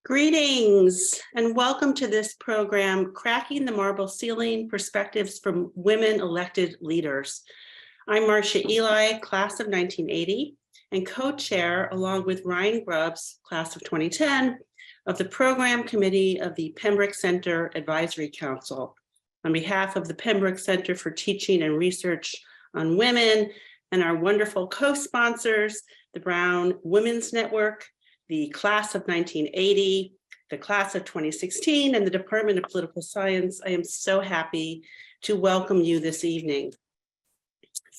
Greetings and welcome to this program, Cracking the Marble Ceiling, Perspectives from Women Elected Leaders. I'm Marcia Ely, class of 1980, and co-chair, along with Ryan Grubbs, class of 2010, of the Program Committee of the Pembroke Center Advisory Council. On behalf of the Pembroke Center for Teaching and Research on Women and our wonderful co-sponsors, the Brown Women's Network, the class of 1980, the class of 2016, and the Department of Political Science, I am so happy to welcome you this evening.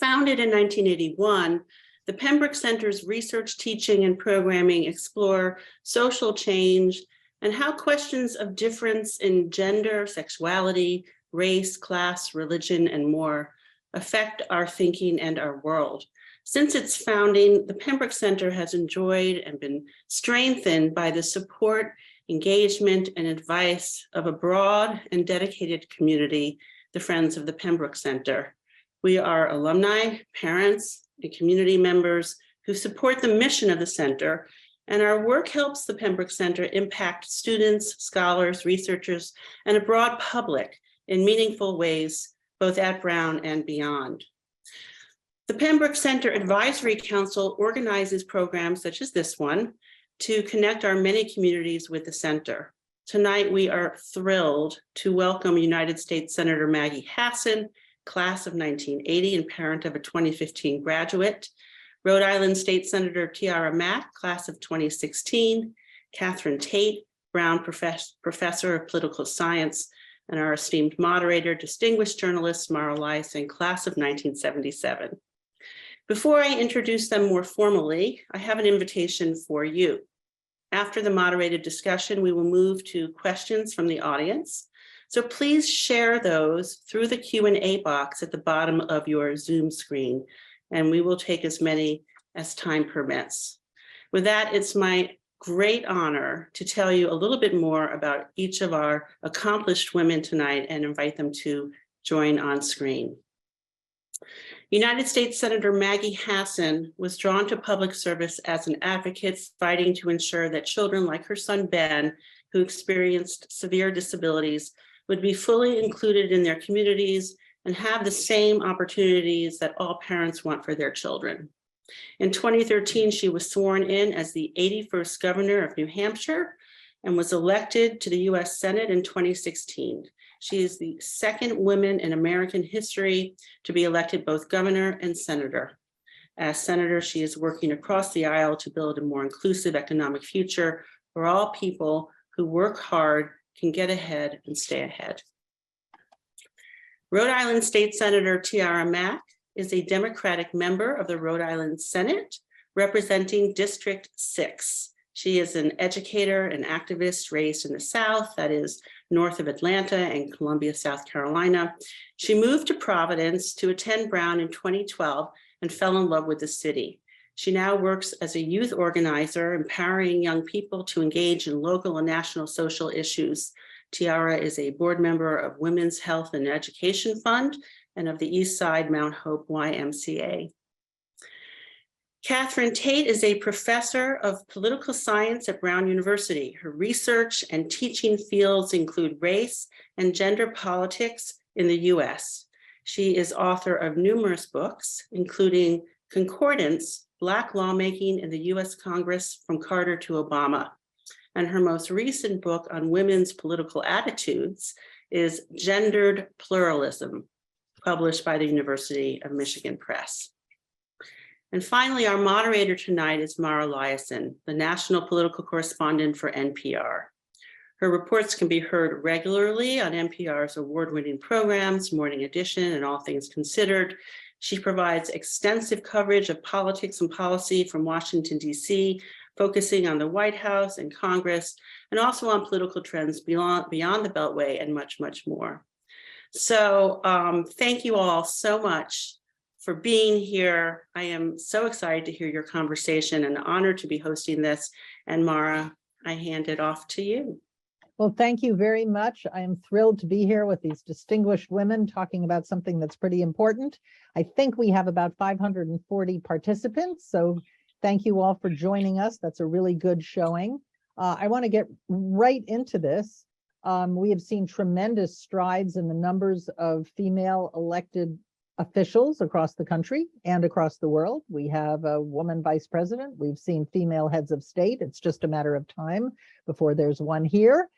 Founded in 1981, the Pembroke Center's research, teaching, and programming explore social change and how questions of difference in gender, sexuality, race, class, religion, and more affect our thinking and our world. Since its founding, the Pembroke Center has enjoyed and been strengthened by the support, engagement, and advice of a broad and dedicated community, the Friends of the Pembroke Center. We are alumni, parents, and community members who support the mission of the center, and our work helps the Pembroke Center impact students, scholars, researchers, and a broad public in meaningful ways, both at Brown and beyond. The Pembroke Center Advisory Council organizes programs such as this one to connect our many communities with the center. Tonight, we are thrilled to welcome United States Senator Maggie Hassan, class of 1980 and parent of a 2015 graduate, Rhode Island State Senator Tiara Mack, class of 2016, Catherine Tate, Brown Professor of Political Science, and our esteemed moderator, distinguished journalist Mara Liasson, class of 1977. Before I introduce them more formally, I have an invitation for you. After the moderated discussion, we will move to questions from the audience. So please share those through the Q&A box at the bottom of your Zoom screen, and we will take as many as time permits. With that, it's my great honor to tell you a little bit more about each of our accomplished women tonight and invite them to join on screen. United States Senator Maggie Hassan was drawn to public service as an advocate fighting to ensure that children like her son Ben, who experienced severe disabilities, would be fully included in their communities and have the same opportunities that all parents want for their children. In 2013, she was sworn in as the 81st governor of New Hampshire and was elected to the US Senate in 2016. She is the second woman in American history to be elected both governor and senator. As senator, she is working across the aisle to build a more inclusive economic future where all people who work hard can get ahead and stay ahead. Rhode Island State Senator Tiara Mack is a Democratic member of the Rhode Island Senate representing District 6. She is an educator and activist raised in the South, that is north of Atlanta and Columbia, South Carolina. She moved to Providence to attend Brown in 2012 and fell in love with the city. She now works as a youth organizer, empowering young people to engage in local and national social issues. Tiara is a board member of Women's Health and Education Fund and of the East Side Mount Hope YMCA. Catherine Tate is a professor of political science at Brown University. Her research and teaching fields include race and gender politics in the US. She is author of numerous books, including Concordance, Black Lawmaking in the US Congress from Carter to Obama. And her most recent book on women's political attitudes is Gendered Pluralism, published by the University of Michigan Press. And finally, our moderator tonight is Mara Liasson, the national political correspondent for NPR. Her reports can be heard regularly on NPR's award-winning programs, Morning Edition and All Things Considered. She provides extensive coverage of politics and policy from Washington, D.C., focusing on the White House and Congress, and also on political trends beyond the Beltway and much, much more. So thank you all so much for being here. I am so excited to hear your conversation and honored to be hosting this. And Mara, I hand it off to you. Well, thank you very much. I am thrilled to be here with these distinguished women talking about something that's pretty important. I think we have about 540 participants, so thank you all for joining us. That's a really good showing. I want to get right into this. We have seen tremendous strides in the numbers of female elected officials across the country and across the world. We have a woman vice president. We've seen female heads of state. It's just a matter of time before there's one here.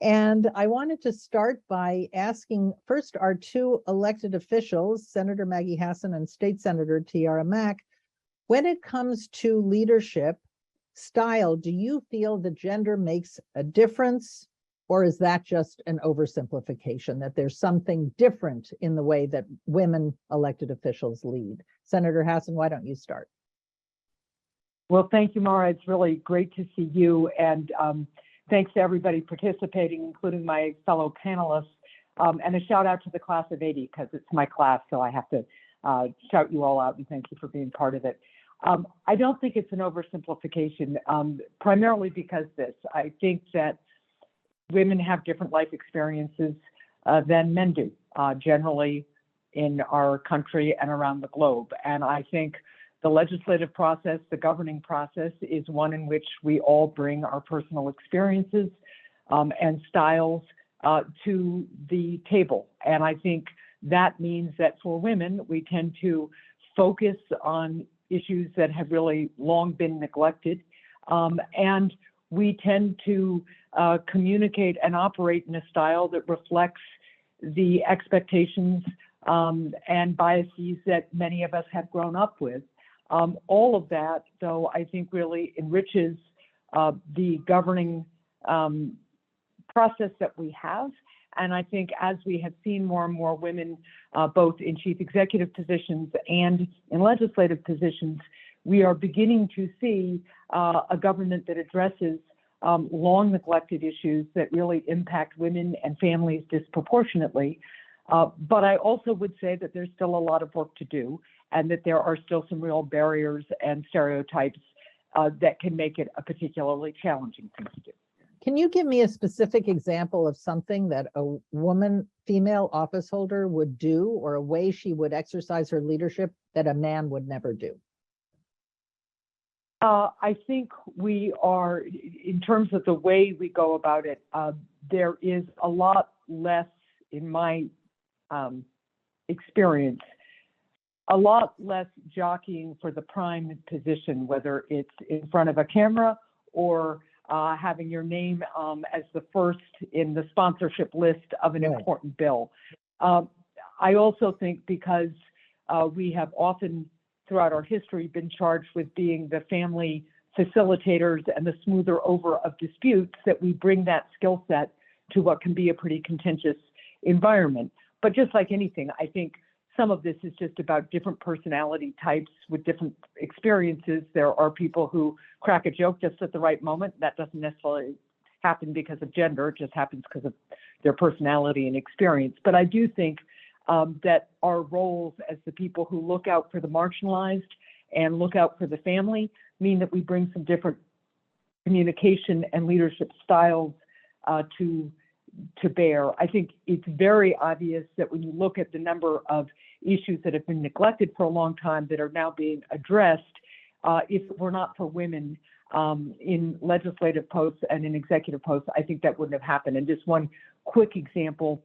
And I wanted to start by asking first our two elected officials, Senator Maggie Hassan and State Senator Tiara Mack, when it comes to leadership style, do you feel the gender makes a difference? Or is that just an oversimplification, that there's something different in the way that women elected officials lead? Senator Hassan, why don't you start? Well, thank you, Mara. It's really great to see you. And thanks to everybody participating, including my fellow panelists. And a shout out to the class of 80, because it's my class, so I have to shout you all out and thank you for being part of it. I don't think it's an oversimplification, primarily because I think that women have different life experiences than men do, generally in our country and around the globe. And I think the legislative process, the governing process, is one in which we all bring our personal experiences and styles to the table. And I think that means that for women, we tend to focus on issues that have really long been neglected. And we tend to communicate and operate in a style that reflects the expectations and biases that many of us have grown up with. All of that, though, I think really enriches the governing process that we have. And I think as we have seen more and more women, both in chief executive positions and in legislative positions, we are beginning to see a government that addresses long neglected issues that really impact women and families disproportionately. But I also would say that there's still a lot of work to do, and that there are still some real barriers and stereotypes that can make it a particularly challenging thing to do. Can you give me a specific example of something that a woman, female office holder would do, or a way she would exercise her leadership that a man would never do? I think we are, in terms of the way we go about it, there is a lot less, in my experience, a lot less jockeying for the prime position, whether it's in front of a camera or having your name as the first in the sponsorship list of an important bill. I also think because we have often throughout our history been charged with being the family facilitators and the smoother over of disputes, that we bring that skill set to what can be a pretty contentious environment. But just like anything, I think some of this is just about different personality types with different experiences. There are people who crack a joke just at the right moment. That doesn't necessarily happen because of gender. It just happens because of their personality and experience. But I do think that our roles as the people who look out for the marginalized and look out for the family mean that we bring some different communication and leadership styles to bear. I think it's very obvious that when you look at the number of issues that have been neglected for a long time that are now being addressed, if it were not for women in legislative posts and in executive posts, I think that wouldn't have happened. And just one quick example,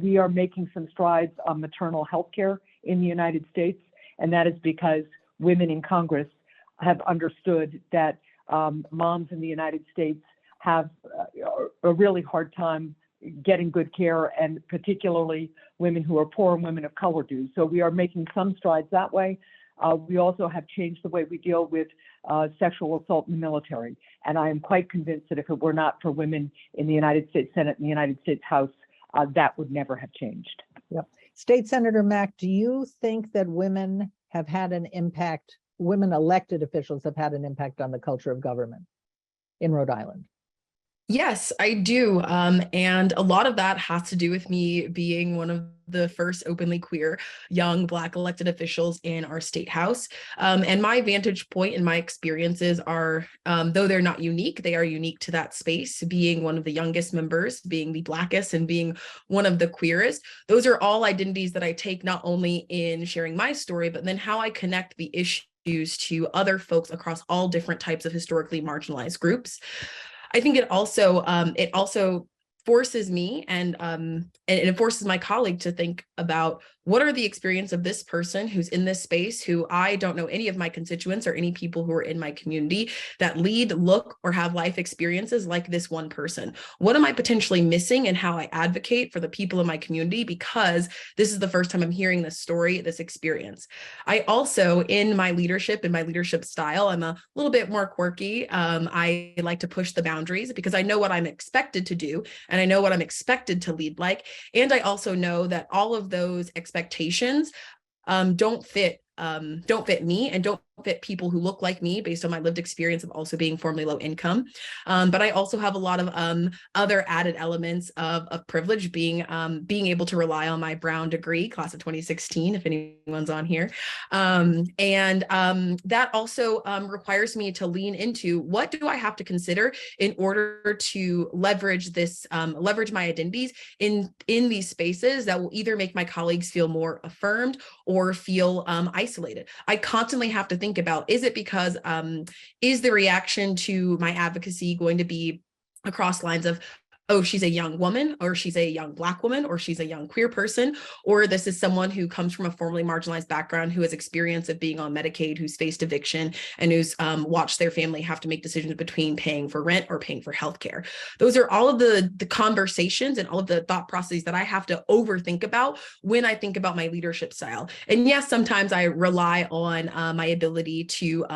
we are making some strides on maternal health care in the United States, and that is because women in Congress have understood that moms in the United States have a really hard time getting good care, and particularly women who are poor and women of color do. So we are making some strides that way. We also have changed the way we deal with sexual assault in the military. And I am quite convinced that if it were not for women in the United States Senate and the United States House, that would never have changed. Yep. State Senator Mack, do you think that women have had an impact, women elected officials have had an impact on the culture of government in Rhode Island? Yes, I do. And a lot of that has to do with me being one of the first openly queer young Black elected officials in our state house. And my vantage point and my experiences are, though they're not unique, they are unique to that space, being one of the youngest members, being the Blackest, and being one of the queerest. Those are all identities that I take not only in sharing my story, but then how I connect the issues to other folks across all different types of historically marginalized groups. I think it also forces me and it forces my colleague to think about what are the experience of this person who's in this space, who I don't know any of my constituents or any people who are in my community that lead, look, or have life experiences like this one person. What am I potentially missing in how I advocate for the people in my community? Because this is the first time I'm hearing this story, this experience. I also, in my leadership style, I'm a little bit more quirky. I like to push the boundaries because I know what I'm expected to do and I know what I'm expected to lead like. And I also know that all of those expectations don't fit me and don't fit people who look like me based on my lived experience of also being formerly low income. But I also have a lot of other added elements of privilege, being able to rely on my Brown degree, class of 2016, if anyone's on here. That also requires me to lean into what do I have to consider in order to leverage my identities in these spaces that will either make my colleagues feel more affirmed or feel isolated. I constantly have to think about, is it because is the reaction to my advocacy going to be across lines of, oh, she's a young woman, or she's a young Black woman, or she's a young queer person, or this is someone who comes from a formerly marginalized background who has experience of being on Medicaid, who's faced eviction, and who's watched their family have to make decisions between paying for rent or paying for healthcare. Those are all of the conversations and all of the thought processes that I have to overthink about when I think about my leadership style. And yes, sometimes I rely on my ability to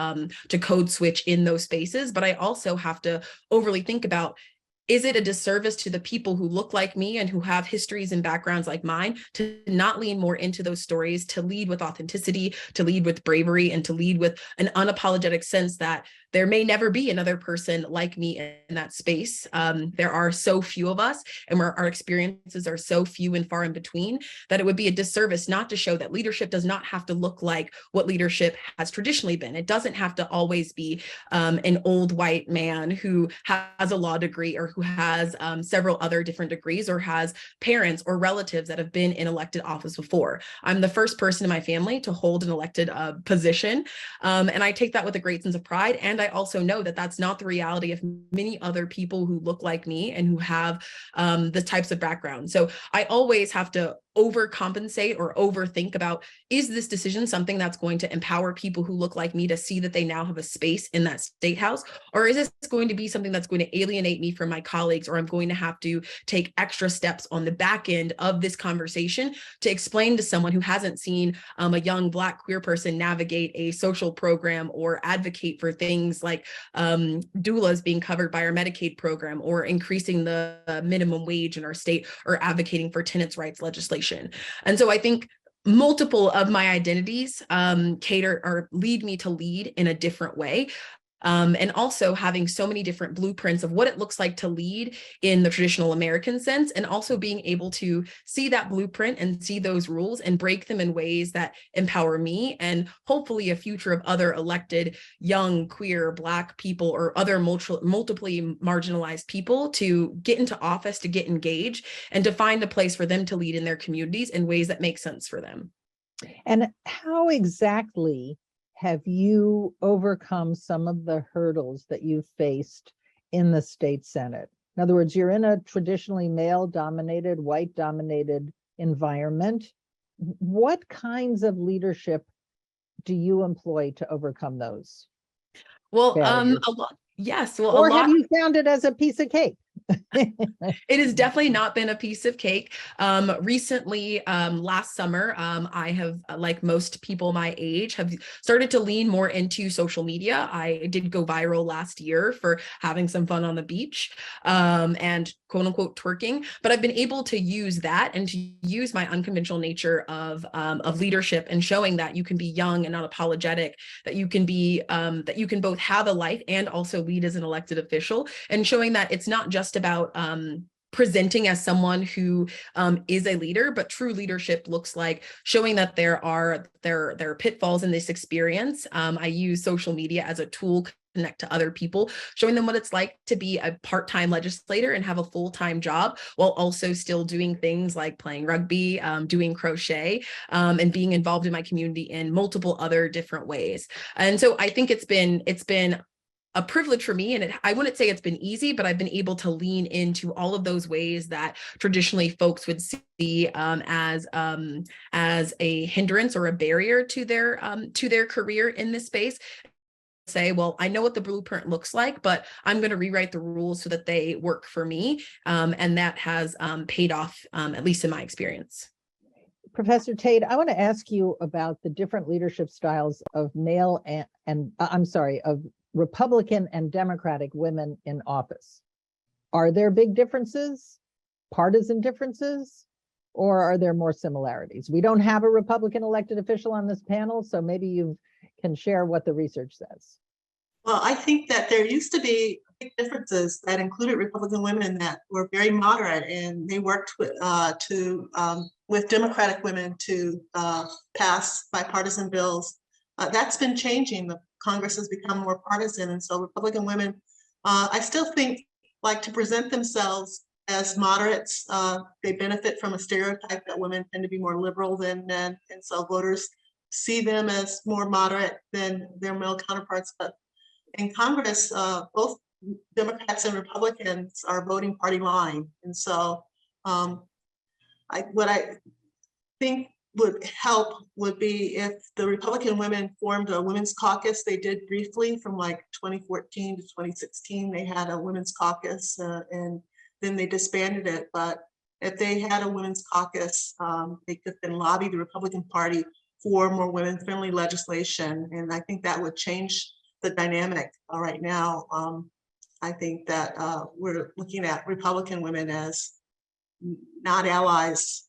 code switch in those spaces, but I also have to overly think about, is it a disservice to the people who look like me and who have histories and backgrounds like mine to not lean more into those stories, to lead with authenticity, to lead with bravery, and to lead with an unapologetic sense that there may never be another person like me in that space. There are so few of us, and our experiences are so few and far in between, that it would be a disservice not to show that leadership does not have to look like what leadership has traditionally been. It doesn't have to always be an old white man who has a law degree or who has several other different degrees or has parents or relatives that have been in elected office before. I'm the first person in my family to hold an elected position, and I take that with a great sense of pride. And I also know that that's not the reality of many other people who look like me and who have the types of background. So I always have to overcompensate or overthink about, is this decision something that's going to empower people who look like me to see that they now have a space in that state house? Or is this going to be something that's going to alienate me from my colleagues, or I'm going to have to take extra steps on the back end of this conversation to explain to someone who hasn't seen a young Black queer person navigate a social program or advocate for things like doulas being covered by our Medicaid program, or increasing the minimum wage in our state, or advocating for tenants' rights legislation. And so I think multiple of my identities cater or lead me to lead in a different way. And also having so many different blueprints of what it looks like to lead in the traditional American sense, and also being able to see that blueprint and see those rules and break them in ways that empower me and hopefully a future of other elected young, queer, Black people or other multiply marginalized people to get into office, to get engaged, and to find a place for them to lead in their communities in ways that make sense for them. And how exactly have you overcome some of the hurdles that you faced in the state Senate? In other words, you're in a traditionally male-dominated, white-dominated environment. What kinds of leadership do you employ to overcome those? Well, barriers? a lot. Yes. Well, Or have you found it as a piece of cake? It has definitely not been a piece of cake. Recently, last summer, I have, like most people my age, have started to lean more into social media. I did go viral last year for having some fun on the beach and quote unquote twerking, but I've been able to use that and to use my unconventional nature of leadership and showing that you can be young and not apologetic, that you can be, that you can both have a life and also lead as an elected official, and showing that it's not just about presenting as someone who is a leader, but true leadership looks like showing that there are pitfalls in this experience. I use social media as a tool to connect to other people, showing them what it's like to be a part-time legislator and have a full-time job while also still doing things like playing rugby, doing crochet, and being involved in my community in multiple other different ways. And so I think it's been a privilege for me. And I wouldn't say it's been easy, but I've been able to lean into all of those ways that traditionally folks would see as a hindrance or a barrier to their career in this space. Say, well, I know what the blueprint looks like, but I'm going to rewrite the rules so that they work for me. And that has paid off, at least in my experience. Professor Tate, I want to ask you about the different leadership styles of male of Republican and Democratic women in office. Are there big differences, partisan differences, or are there more similarities? We don't have a Republican elected official on this panel, so maybe you can share what the research says. Well, I think that there used to be big differences that included Republican women that were very moderate, and they worked with Democratic women to pass bipartisan bills. That's been changing. The Congress has become more partisan, and so Republican women, I still think, like to present themselves as moderates. They benefit from a stereotype that women tend to be more liberal than men, and so voters see them as more moderate than their male counterparts. But in Congress, both Democrats and Republicans are voting party line. And so what I think would help would be if the Republican women formed a women's caucus. They did briefly from like 2014 to 2016. They had a women's caucus and then they disbanded it. But if they had a women's caucus, they could then lobby the Republican Party for more women-friendly legislation. And I think that would change the dynamic right now. I think that we're looking at Republican women as not allies,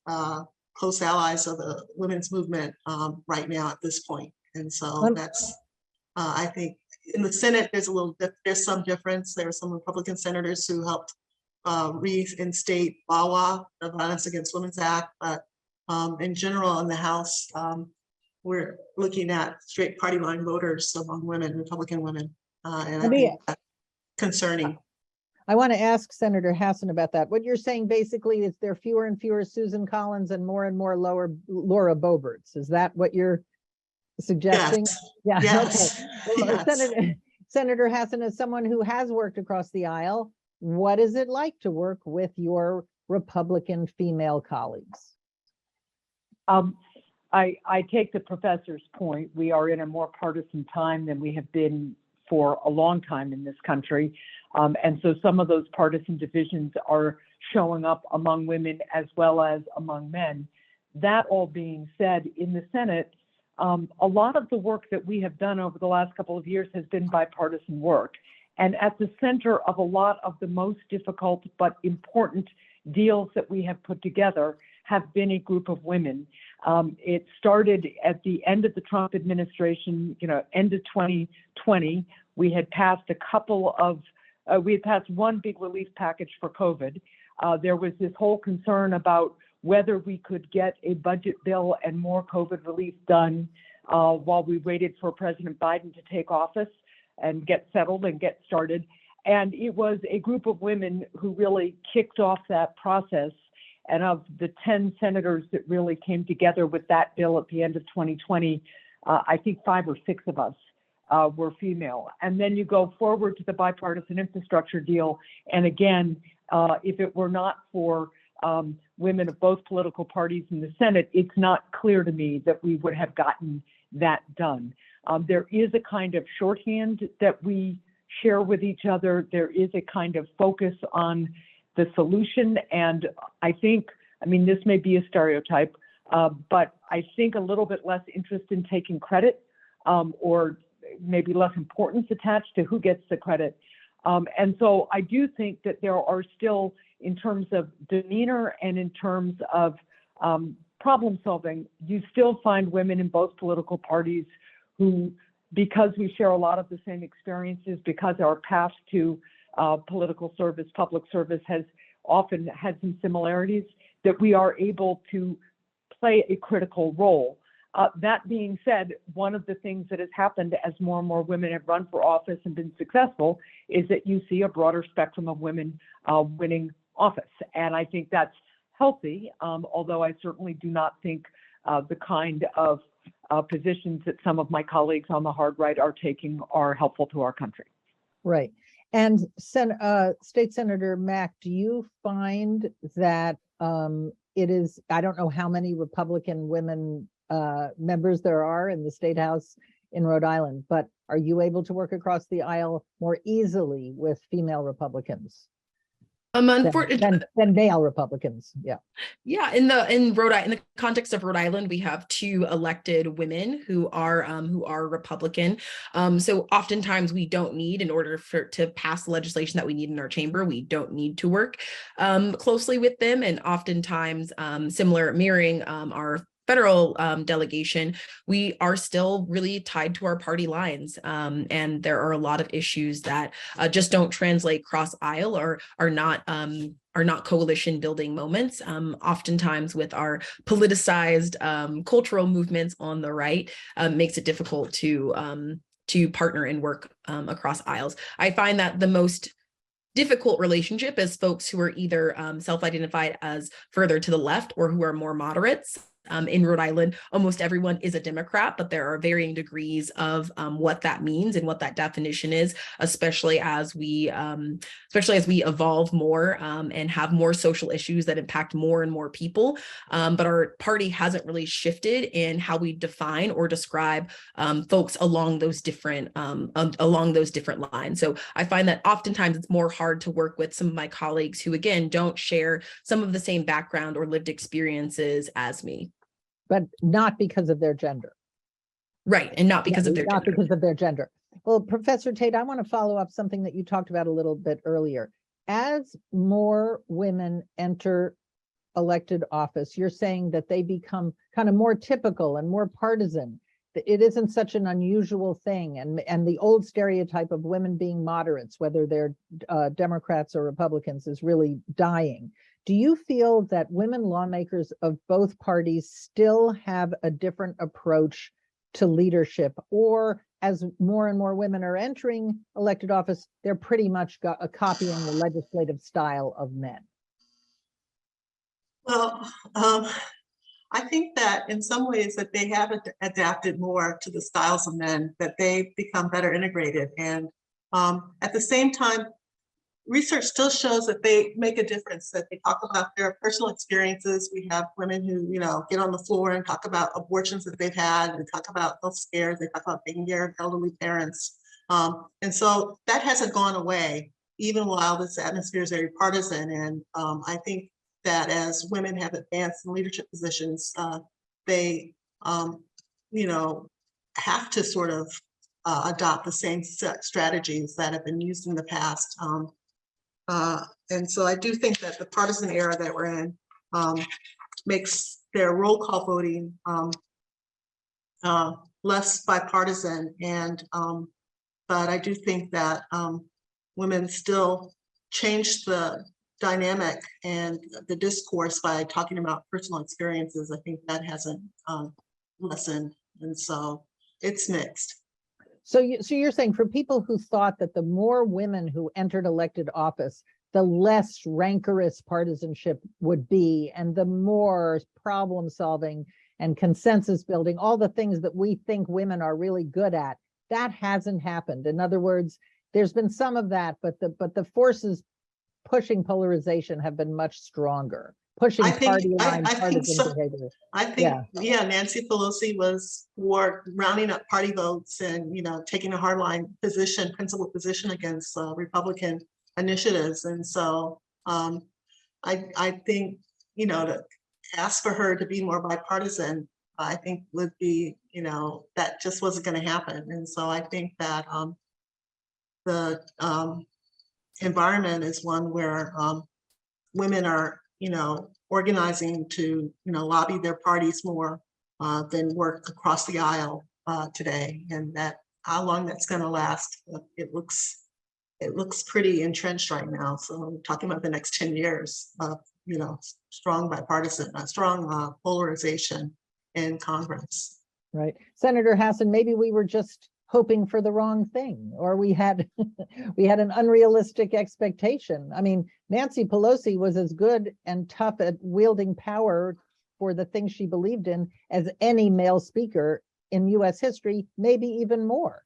close allies of the women's movement right now at this point. And so that's, I think in the Senate, there's some difference. There are some Republican senators who helped reinstate VAWA, the Violence Against Women's Act, but in general in the House, we're looking at straight party line voters among women, Republican women, and I think that's concerning. I want to ask Senator Hassan about that. What you're saying basically is there are fewer and fewer Susan Collins and more Laura Boeberts. Is that what you're suggesting? Yes. Yeah. Yes. Okay. Well, Yes. Senator Hassan, as someone who has worked across the aisle, what is it like to work with your Republican female colleagues? I take the professor's point. We are in a more partisan time than we have been for a long time in this country. And so some of those partisan divisions are showing up among women as well as among men. That all being said, in the Senate, a lot of the work that we have done over the last couple of years has been bipartisan work. And at the center of a lot of the most difficult but important deals that we have put together have been a group of women. It started at the end of the Trump administration, end of 2020. We had passed one big relief package for COVID. There was this whole concern about whether we could get a budget bill and more COVID relief done while we waited for President Biden to take office and get settled and get started. And it was a group of women who really kicked off that process. And of the 10 senators that really came together with that bill at the end of 2020, I think 5 or 6 of us were female. And then you go forward to the bipartisan infrastructure deal. And again, if it were not for women of both political parties in the Senate, it's not clear to me that we would have gotten that done. There is a kind of shorthand that we share with each other. There is a kind of focus on the solution. And I think, this may be a stereotype, but I think a little bit less interest in taking credit or maybe less importance attached to who gets the credit. And so I do think that there are still, in terms of demeanor and in terms of problem solving, you still find women in both political parties who, because we share a lot of the same experiences, because our path to political service, public service has often had some similarities, that we are able to play a critical role. That being said, one of the things that has happened as more and more women have run for office and been successful is that you see a broader spectrum of women winning office. And I think that's healthy, although I certainly do not think the kind of positions that some of my colleagues on the hard right are taking are helpful to our country. Right. And State Senator Mack, do you find that it is, I don't know how many Republican women members there are in the State House in Rhode Island, but are you able to work across the aisle more easily with female Republicans than male Republicans? Yeah. Yeah, in the context of Rhode Island, we have 2 elected women who are Republican. So oftentimes we don't need, in order to pass the legislation that we need in our chamber, we don't need to work closely with them. And oftentimes, mirroring our federal delegation, we are still really tied to our party lines. And there are a lot of issues that just don't translate cross aisle or are not coalition building moments. Oftentimes with our politicized cultural movements on the right, makes it difficult to partner and work across aisles. I find that the most difficult relationship is folks who are either self-identified as further to the left or who are more moderates. In Rhode Island, almost everyone is a Democrat, but there are varying degrees of what that means and what that definition is, especially as we evolve more and have more social issues that impact more and more people. But our party hasn't really shifted in how we define or describe folks along those different lines. So I find that oftentimes it's more hard to work with some of my colleagues who, again, don't share some of the same background or lived experiences as me. But not because of their gender. Right, and not because of their not gender. because of their gender. Well, Professor Tate, I want to follow up something that you talked about a little bit earlier. As more women enter elected office, you're saying that they become kind of more typical and more partisan. It isn't such an unusual thing, and the old stereotype of women being moderates, whether they're Democrats or Republicans, is really dying. Do you feel that women lawmakers of both parties still have a different approach to leadership, or as more and more women are entering elected office, they're pretty much copying the legislative style of men? Well, I think that in some ways that they have adapted more to the styles of men, that they've become better integrated. And at the same time, research still shows that they make a difference, that they talk about their personal experiences. We have women who, get on the floor and talk about abortions that they've had, and talk about health scares, they talk about taking care of elderly parents. And so that hasn't gone away, even while this atmosphere is very partisan. And I think that as women have advanced in leadership positions, they, have to sort of adopt the same strategies that have been used in the past. And so I do think that the partisan era that we're in makes their roll call voting less bipartisan. And but I do think that women still change the dynamic and the discourse by talking about personal experiences. I think that hasn't lessened, and so it's mixed. So you're saying, for people who thought that the more women who entered elected office, the less rancorous partisanship would be, and the more problem solving and consensus building, all the things that we think women are really good at, that hasn't happened. In other words, there's been some of that, but the forces pushing polarization have been much stronger, pushing partisan behavior. I think, Nancy Pelosi was for rounding up party votes and, taking a hardline principled position against Republican initiatives. And so I think, to ask for her to be more bipartisan, I think would be, that just wasn't going to happen. And so I think that the environment is one where women are, organizing to, lobby their parties more than work across the aisle today. And that how long that's going to last, it looks pretty entrenched right now. So I'm talking about the next 10 years of, strong bipartisan, strong polarization in Congress. Right. Senator Hassan, maybe we were just hoping for the wrong thing, or we had an unrealistic expectation. I mean, Nancy Pelosi was as good and tough at wielding power for the things she believed in as any male speaker in US history, maybe even more.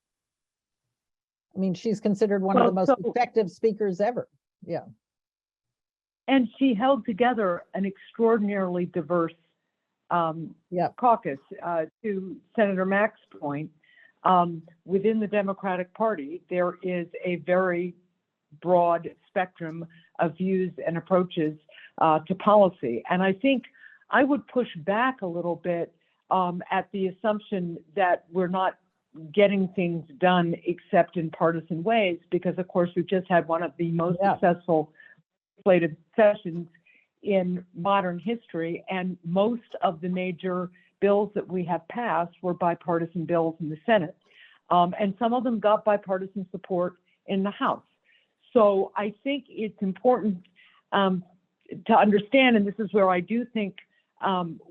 I mean, she's considered one of the Well, most so- effective speakers ever. Yeah. And she held together an extraordinarily diverse Yep. caucus. To Senator Mack's point, within the Democratic Party, there is a very broad spectrum of views and approaches to policy. And I think I would push back a little bit at the assumption that we're not getting things done except in partisan ways, because of course we've just had one of the most successful legislative sessions in modern history, and most of the major bills that we have passed were bipartisan bills in the Senate, and some of them got bipartisan support in the House. So I think it's important to understand, and this is where I do think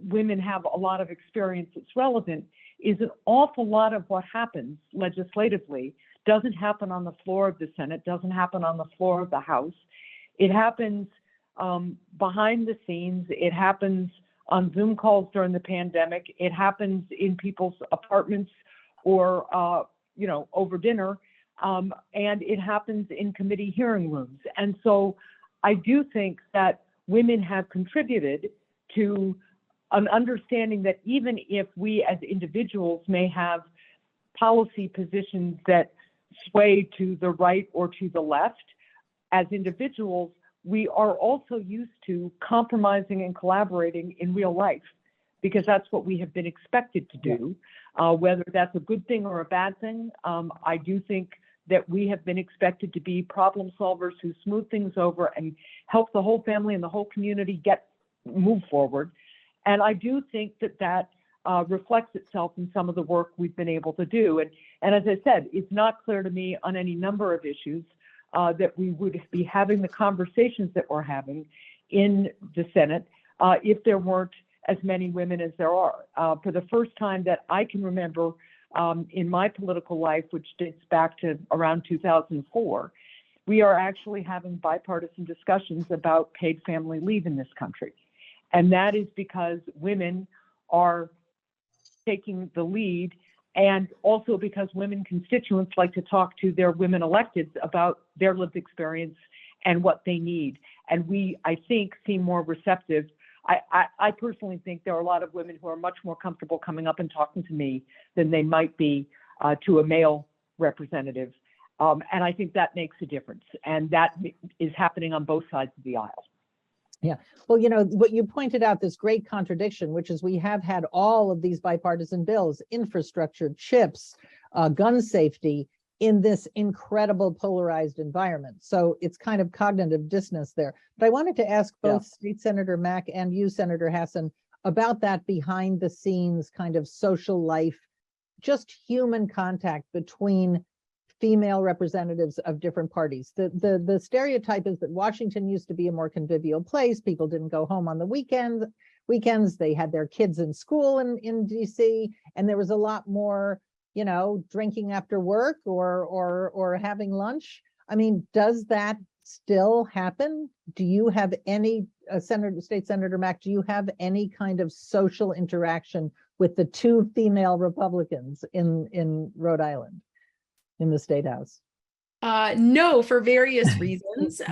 women have a lot of experience that's relevant, is an awful lot of what happens legislatively doesn't happen on the floor of the Senate, doesn't happen on the floor of the House. It happens behind the scenes. It happens on Zoom calls during the pandemic. It happens in people's apartments or, over dinner. And it happens in committee hearing rooms. And so I do think that women have contributed to an understanding that even if we as individuals may have policy positions that sway to the right or to the left, as individuals, we are also used to compromising and collaborating in real life, because that's what we have been expected to do. Whether that's a good thing or a bad thing, I do think that we have been expected to be problem solvers who smooth things over and help the whole family and the whole community move forward. And I do think that reflects itself in some of the work we've been able to do. And as I said, it's not clear to me on any number of issues that we would be having the conversations that we're having in the Senate if there weren't as many women as there are. For the first time that I can remember in my political life, which dates back to around 2004, we are actually having bipartisan discussions about paid family leave in this country. And that is because women are taking the lead, and also because women constituents like to talk to their women electeds about their lived experience and what they need. And we, I think, seem more receptive. I personally think there are a lot of women who are much more comfortable coming up and talking to me than they might be to a male representative. And I think that makes a difference. And that is happening on both sides of the aisle. Yeah. Well, what you pointed out, this great contradiction, which is we have had all of these bipartisan bills, infrastructure, chips, gun safety, in this incredible polarized environment. So it's kind of cognitive dissonance there. But I wanted to ask both State Senator Mack and you, Senator Hassan, about that behind the scenes kind of social life, just human contact between female representatives of different parties. The stereotype is that Washington used to be a more convivial place. People didn't go home on the weekends. They had their kids in school in DC, and there was a lot more, drinking after work or having lunch. I mean, does that still happen? Do you have any, State Senator Mack, do you have any kind of social interaction with the two female Republicans in Rhode Island? In the State House? No, for various reasons.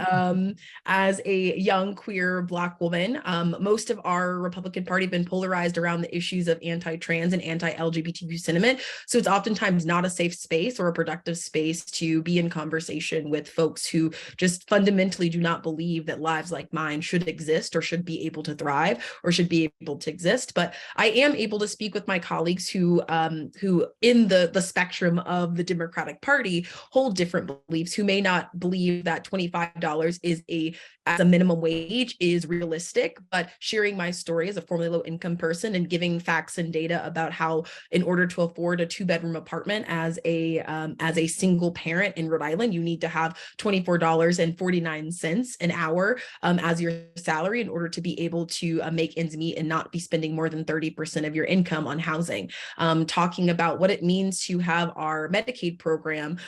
As a young queer Black woman, most of our Republican Party have been polarized around the issues of anti-trans and anti-LGBTQ sentiment. So it's oftentimes not a safe space or a productive space to be in conversation with folks who just fundamentally do not believe that lives like mine should exist or should be able to thrive or should be able to exist. But I am able to speak with my colleagues who in the spectrum of the Democratic Party hold different beliefs, who may not believe that $25 is as a minimum wage is realistic, but sharing my story as a formerly low income person and giving facts and data about how, in order to afford a 2-bedroom apartment as a single parent in Rhode Island, you need to have $24.49 an hour as your salary in order to be able to make ends meet and not be spending more than 30% of your income on housing. Talking about what it means to have our Medicaid program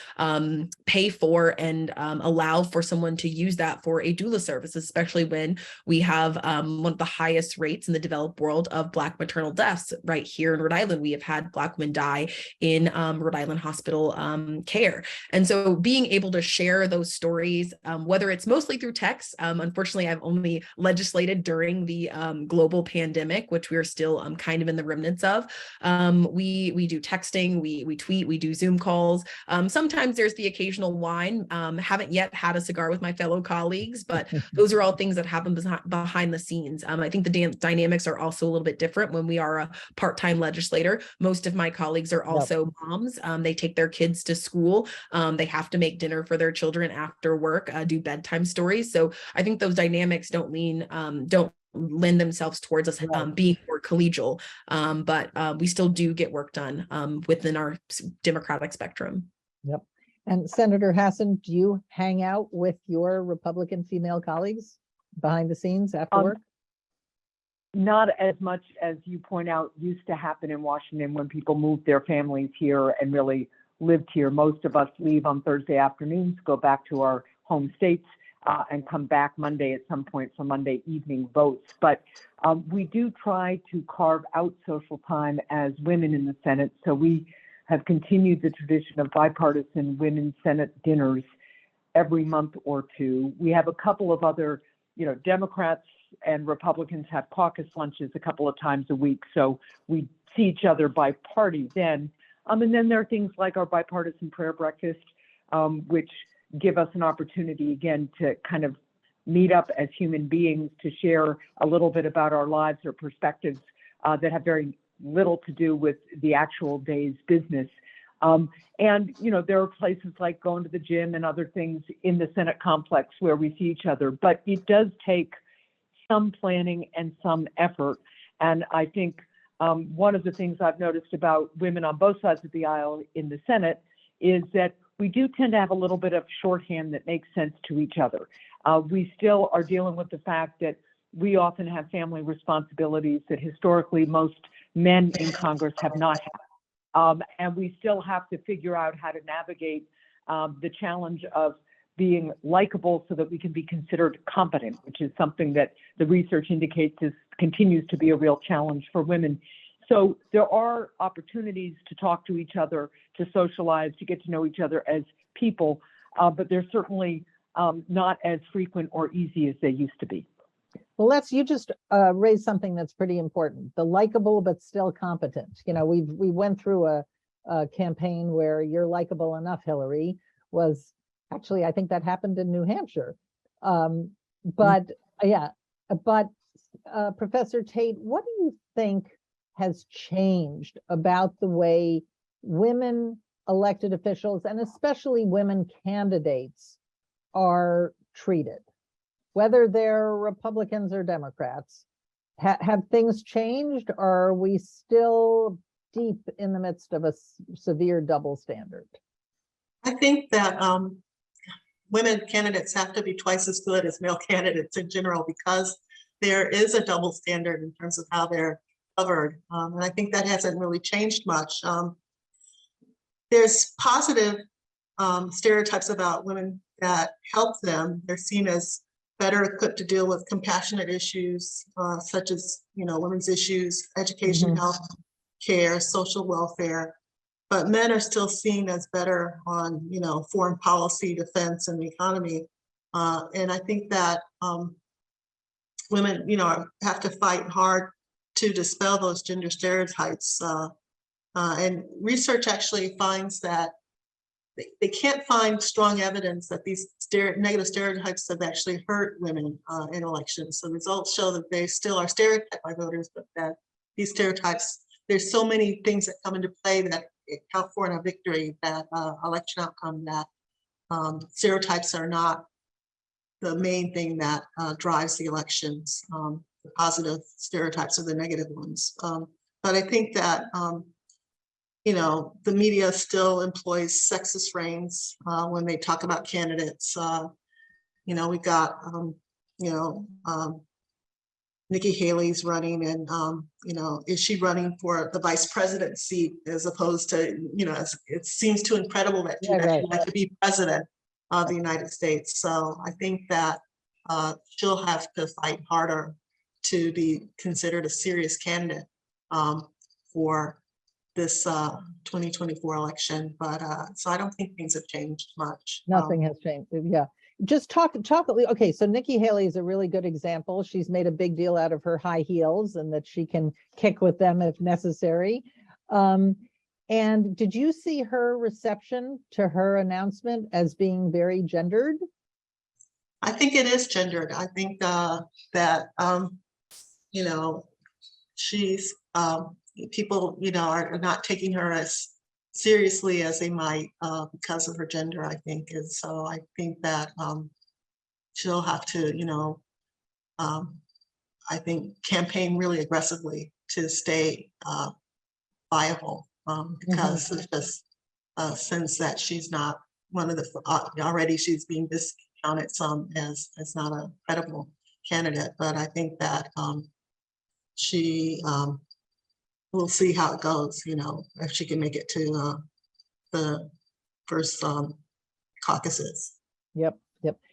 pay pay for and allow for someone to use that for a doula service, especially when we have one of the highest rates in the developed world of Black maternal deaths. Right here in Rhode Island, we have had Black women die in Rhode Island hospital care. And so being able to share those stories, whether it's mostly through text, unfortunately, I've only legislated during the global pandemic, which we are still kind of in the remnants of. We do texting, we tweet, we do Zoom calls. Sometimes there's the occasional wine. Haven't yet had a cigar with my fellow colleagues, but those are all things that happen behind the scenes. I think the dynamics are also a little bit different when we are a part-time legislator. Most of my colleagues are also moms. They take their kids to school. They have to make dinner for their children after work, do bedtime stories. So I think those dynamics don't lend themselves towards us being more collegial, but we still do get work done within our Democratic spectrum. Yep. And Senator Hassan, do you hang out with your Republican female colleagues behind the scenes after work? Not as much as you point out used to happen in Washington when people moved their families here and really lived here. Most of us leave on Thursday afternoons, go back to our home states, and come back Monday at some point for Monday evening votes. But we do try to carve out social time as women in the Senate. So we have continued the tradition of bipartisan women's Senate dinners every month or two. We have a couple of other, Democrats and Republicans have caucus lunches a couple of times a week. So we see each other by party then. And then there are things like our bipartisan prayer breakfast, which give us an opportunity again to kind of meet up as human beings to share a little bit about our lives or perspectives that have very little to do with the actual day's business. And there are places like going to the gym and other things in the Senate complex where we see each other, but it does take some planning and some effort. And I think one of the things I've noticed about women on both sides of the aisle in the Senate is that we do tend to have a little bit of shorthand that makes sense to each other. We still are dealing with the fact that we often have family responsibilities that historically most men in Congress have not had. And we still have to figure out how to navigate the challenge of being likable so that we can be considered competent, which is something that the research indicates continues to be a real challenge for women. So there are opportunities to talk to each other, to socialize, to get to know each other as people, but they're certainly not as frequent or easy as they used to be. Well, you just raised something that's pretty important, the likable but still competent. We went through a campaign where "You're likable enough, Hillary" was actually, I think that happened in New Hampshire. But Professor Tate, what do you think has changed about the way women elected officials and especially women candidates are treated, whether they're Republicans or Democrats? Have things changed, or are we still deep in the midst of a severe double standard? I think that women candidates have to be twice as good as male candidates in general because there is a double standard in terms of how they're covered. And I think that hasn't really changed much. There's positive stereotypes about women that help them. They're seen as better equipped to deal with compassionate issues, such as, women's issues, education, health care, social welfare. But men are still seen as better on, foreign policy, defense, and the economy. And I think that women, have to fight hard to dispel those gender stereotypes. And research actually finds that they can't find strong evidence that these negative stereotypes have actually hurt women in elections. So results show that they still are stereotyped by voters, but that these stereotypes, there's so many things that come into play that account for in a victory, that election outcome, that stereotypes are not the main thing that drives the elections. The positive stereotypes are the negative ones. But I think that, the media still employs sexist frames when they talk about candidates. We got, Nikki Haley's running and, you know, is she running for the vice president seat as opposed to, you know, it seems too incredible that she'd Right, actually right. like to be president of the United States. So I think that she'll have to fight harder to be considered a serious candidate for this 2024 election. But so I don't think things have changed much. Nothing has changed. Yeah. Just talk. Okay, so Nikki Haley is a really good example. She's made a big deal out of her high heels and that she can kick with them if necessary. And did you see her reception to her announcement as being very gendered? I think it is gendered. I think that, you know, she's, people, you know, are not taking her as seriously as they might because of her gender, I think. And so I think that she'll have to, you know, I think campaign really aggressively to stay viable because of this sense that she's not one of the, already she's being discounted some as not a credible candidate. But I think that she we'll see how it goes, you know, if she can make it to the first caucuses. Yep.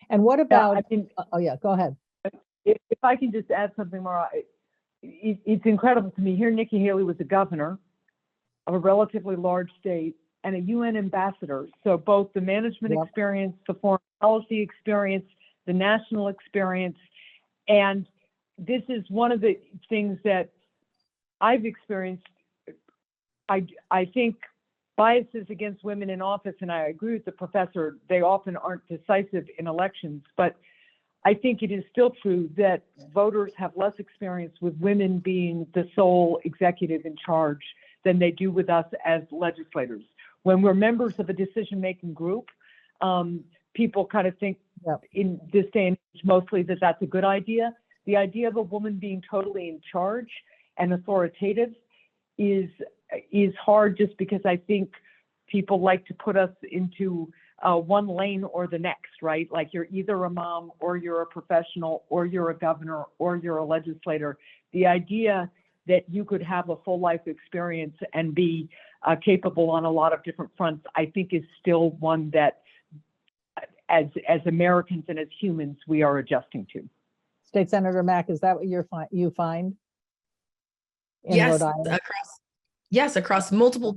And what Yeah, about, I think oh yeah, go ahead. if I can just add something more, it's incredible to me. Here, Nikki Haley was a governor of a relatively large state and a UN ambassador. So both the management Yep. experience, the foreign policy experience, the national experience. And this is one of the things that I've experienced. I think biases against women in office, and I agree with the professor, they often aren't decisive in elections, but I think it is still true that voters have less experience with women being the sole executive in charge than they do with us as legislators. When we're members of a decision-making group, people kind of think Yep. in this day and age mostly that that's a good idea. The idea of a woman being totally in charge and authoritative is hard, just because I think people like to put us into one lane or the next, right? Like you're either a mom or you're a professional or you're a governor or you're a legislator. The idea that you could have a full life experience and be capable on a lot of different fronts, I think is still one that as Americans and as humans, we are adjusting to. State Senator Mack, is that what you find? In Yes, Rhode Island? across multiple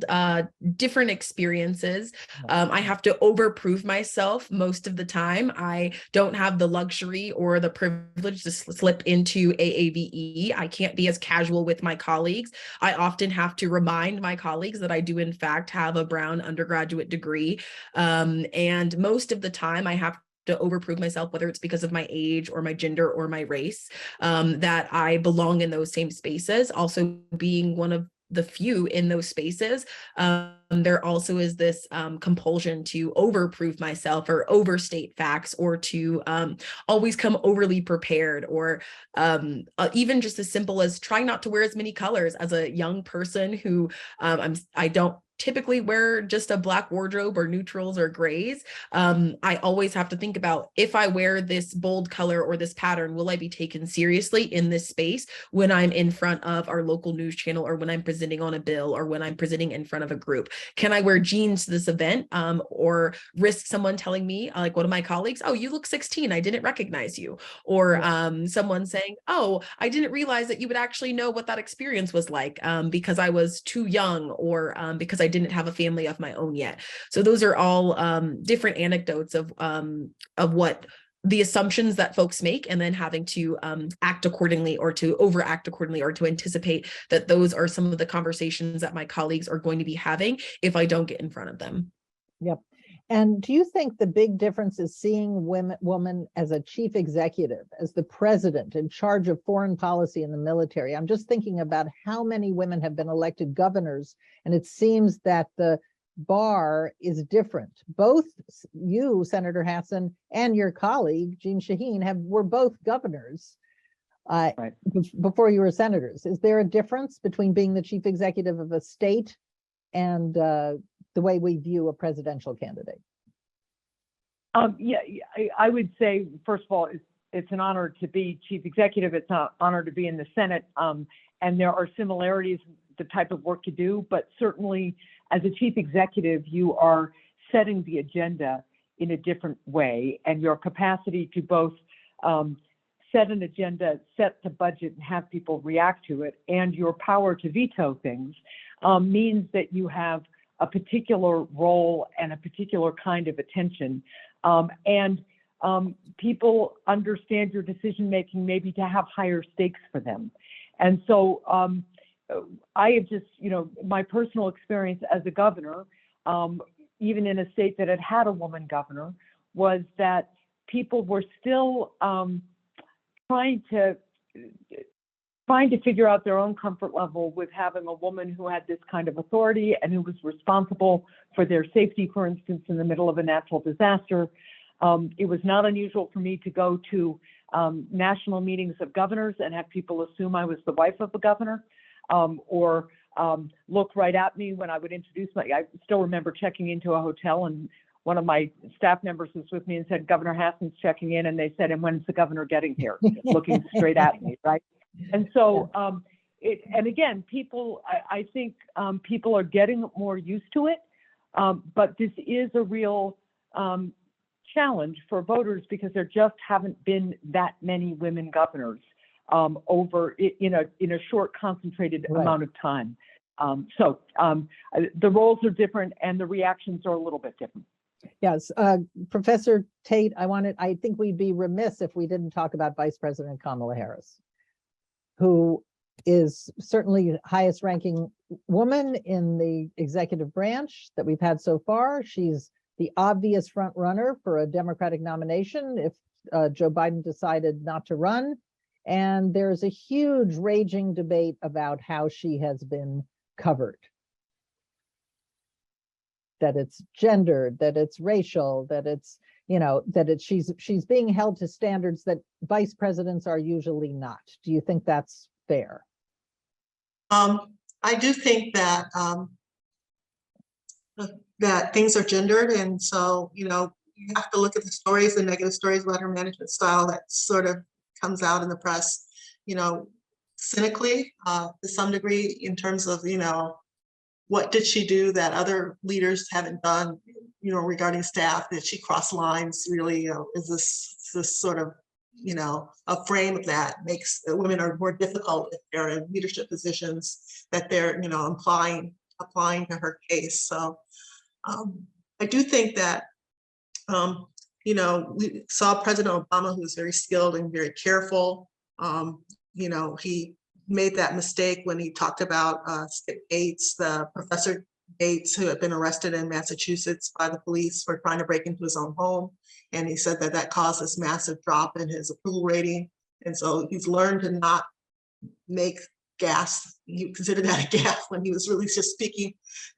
different experiences. I have to overprove myself most of the time. I don't have the luxury or the privilege to slip into AAVE. I can't be as casual with my colleagues. I often have to remind my colleagues that I do in fact have a Brown undergraduate degree. And most of the time I have to overprove myself, whether it's because of my age or my gender or my race, that I belong in those same spaces. Also being one of the few in those spaces, there also is this compulsion to overprove myself or overstate facts, or to always come overly prepared, or even just as simple as trying not to wear as many colors. As a young person who I don't typically wear just a black wardrobe or neutrals or grays. I always have to think about, if I wear this bold color or this pattern, will I be taken seriously in this space when I'm in front of our local news channel, or when I'm presenting on a bill, or when I'm presenting in front of a group? Can I wear jeans to this event, or risk someone telling me, like one of my colleagues, oh, you look 16, I didn't recognize you. Or someone saying, oh, I didn't realize that you would actually know what that experience was like, because I was too young, or because I didn't have a family of my own yet. So those are all different anecdotes of what the assumptions that folks make, and then having to act accordingly, or to overact accordingly, or to anticipate that those are some of the conversations that my colleagues are going to be having if I don't get in front of them. Yep. And do you think the big difference is seeing woman as a chief executive, as the president in charge of foreign policy in the military? I'm just thinking about how many women have been elected governors, and it seems that the bar is different. Both you, Senator Hassan, and your colleague, Jeanne Shaheen, were both governors Right. before you were senators. Is there a difference between being the chief executive of a state and the way we view a presidential candidate? I would say, first of all, it's an honor to be chief executive. It's an honor to be in the Senate. And there are similarities, the type of work you do, but certainly as a chief executive, you are setting the agenda in a different way, and your capacity to both set an agenda, set the budget, and have people react to it, and your power to veto things means that you have a particular role and a particular kind of attention. And people understand your decision-making maybe to have higher stakes for them. And so I have just, my personal experience as a governor, even in a state that had had a woman governor, was that people were still trying to figure out their own comfort level with having a woman who had this kind of authority and who was responsible for their safety, for instance, in the middle of a natural disaster. It was not unusual for me to go to national meetings of governors and have people assume I was the wife of the governor, or look right at me when I would introduce I still remember checking into a hotel, and one of my staff members was with me and said, "Governor Hassan's checking in," and they said, "And when's the governor getting here?" Looking straight at me, right? And so, and again, people, I think people are getting more used to it, but this is a real challenge for voters because there just haven't been that many women governors over in a short, concentrated amount of time. So the roles are different and the reactions are a little bit different. Yes, Professor Tate, I think we'd be remiss if we didn't talk about Vice President Kamala Harris, who is certainly the highest ranking woman in the executive branch that we've had so far. She's the obvious front runner for a Democratic nomination if Joe Biden decided not to run. And there's a huge raging debate about how she has been covered. That it's gendered, that it's racial, that it's, she's being held to standards that vice presidents are usually not. Do you think that's fair? I do think that that things are gendered, and so you have to look at the stories, the negative stories about her management style that sort of comes out in the press, cynically to some degree in terms of what did she do that other leaders haven't done, regarding staff? Did she cross lines? Really, is this sort of, a frame of that makes women are more difficult if they're in leadership positions that they're, applying to her case. So I do think that, we saw President Obama, who was very skilled and very careful. He made that mistake when he talked about Skip Gates, the Professor Gates, who had been arrested in Massachusetts by the police for trying to break into his own home. And he said that caused this massive drop in his approval rating. And so he's learned to not make gas. You consider that a gaffe when he was really just speaking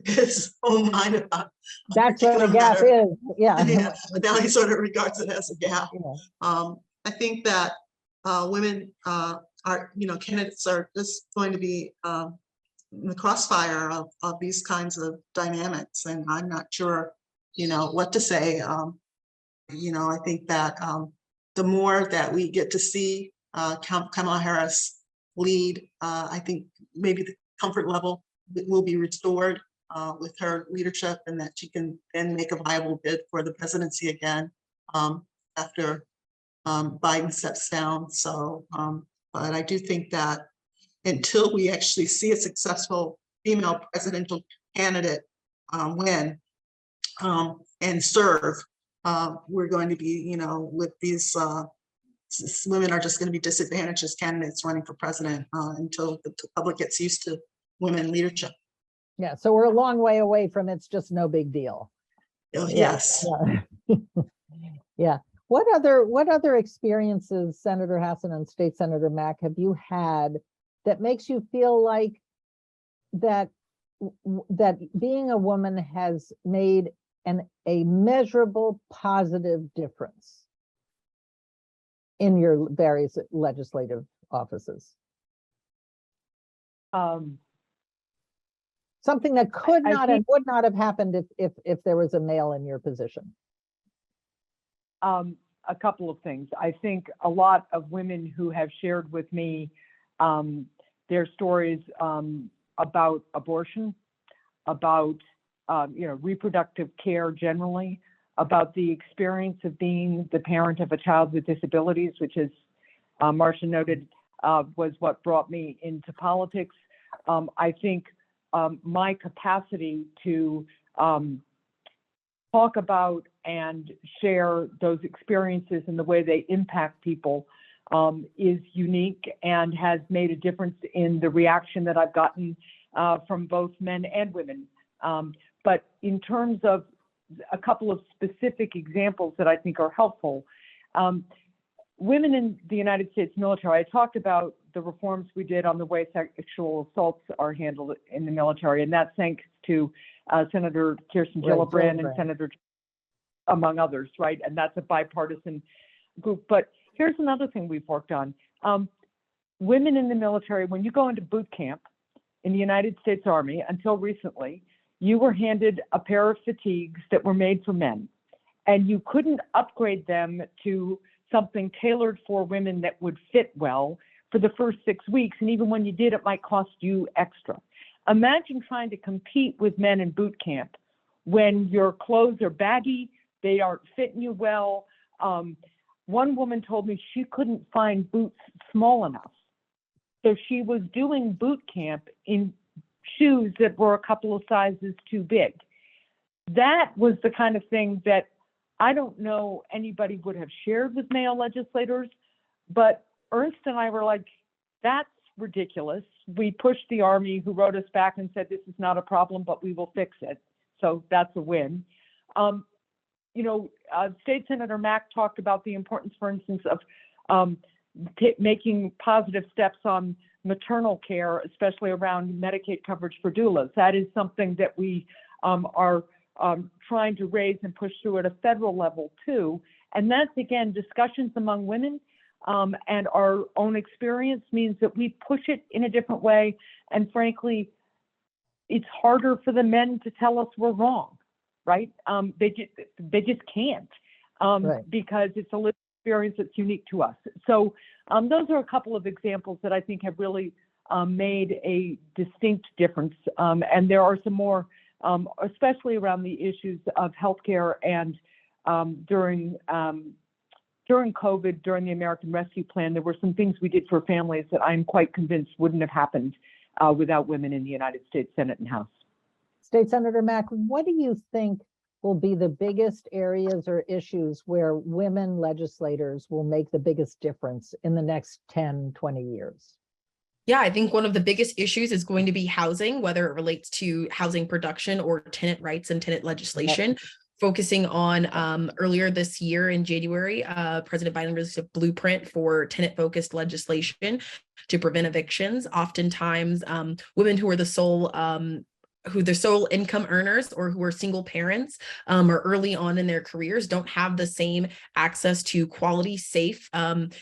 his own mind about. That's what a gaffe is. Yeah. Yeah, but now he sort of regards it as a gaffe. Yeah. I think that women are, candidates are just going to be in the crossfire of these kinds of dynamics, and I'm not sure, what to say. I think that the more that we get to see Kamala Harris lead, I think maybe the comfort level will be restored with her leadership, and that she can then make a viable bid for the presidency again after Biden steps down. So, but I do think that until we actually see a successful female presidential candidate win and serve, we're going to be, with these women are just going to be disadvantaged as candidates running for president until the public gets used to women leadership. Yeah, so we're a long way away from it's just no big deal. Yes. Yeah. Yeah. What other experiences, Senator Hassan and State Senator Mack, have you had that makes you feel like that being a woman has made a measurable positive difference in your various legislative offices? Something that could not and would not have happened if there was a male in your position. a couple of things. I think a lot of women who have shared with me their stories about abortion, about reproductive care generally, about the experience of being the parent of a child with disabilities, which is, Marcia noted, was what brought me into politics. I think my capacity to talk about and share those experiences and the way they impact people is unique and has made a difference in the reaction that I've gotten from both men and women. But in terms of a couple of specific examples that I think are helpful, women in the United States military, I talked about the reforms we did on the way sexual assaults are handled in the military, and that's thanks to Senator Kirsten Gillibrand and Senator, among others, right? And that's a bipartisan group. But here's another thing we've worked on. Women in the military, when you go into boot camp in the United States Army, until recently, you were handed a pair of fatigues that were made for men, and you couldn't upgrade them to something tailored for women that would fit well for the first 6 weeks. And even when you did, it might cost you extra. Imagine trying to compete with men in boot camp when your clothes are baggy, they aren't fitting you well. One woman told me she couldn't find boots small enough. So she was doing boot camp in shoes that were a couple of sizes too big. That was the kind of thing that I don't know anybody would have shared with male legislators, but Ernst and I were like, that's ridiculous. We pushed the Army, who wrote us back and said, this is not a problem, but we will fix it. So that's a win. State Senator Mack talked about the importance, for instance, of making positive steps on maternal care, especially around Medicaid coverage for doulas. That is something that we are trying to raise and push through at a federal level too. And that's, again, discussions among women and our own experience means that we push it in a different way. And frankly, it's harder for the men to tell us we're wrong, right? They just can't Right. because it's a lived experience that's unique to us. So those are a couple of examples that I think have really made a distinct difference. And there are some more, especially around the issues of healthcare and during COVID, during the American Rescue Plan, there were some things we did for families that I'm quite convinced wouldn't have happened without women in the United States Senate and House. State Senator Mack, what do you think will be the biggest areas or issues where women legislators will make the biggest difference in the next 10, 20 years? Yeah, I think one of the biggest issues is going to be housing, whether it relates to housing production or tenant rights and tenant legislation. Focusing on earlier this year in January, President Biden released a blueprint for tenant-focused legislation to prevent evictions. Oftentimes, women who are the sole income earners or who are single parents or early on in their careers don't have the same access to quality, safe, and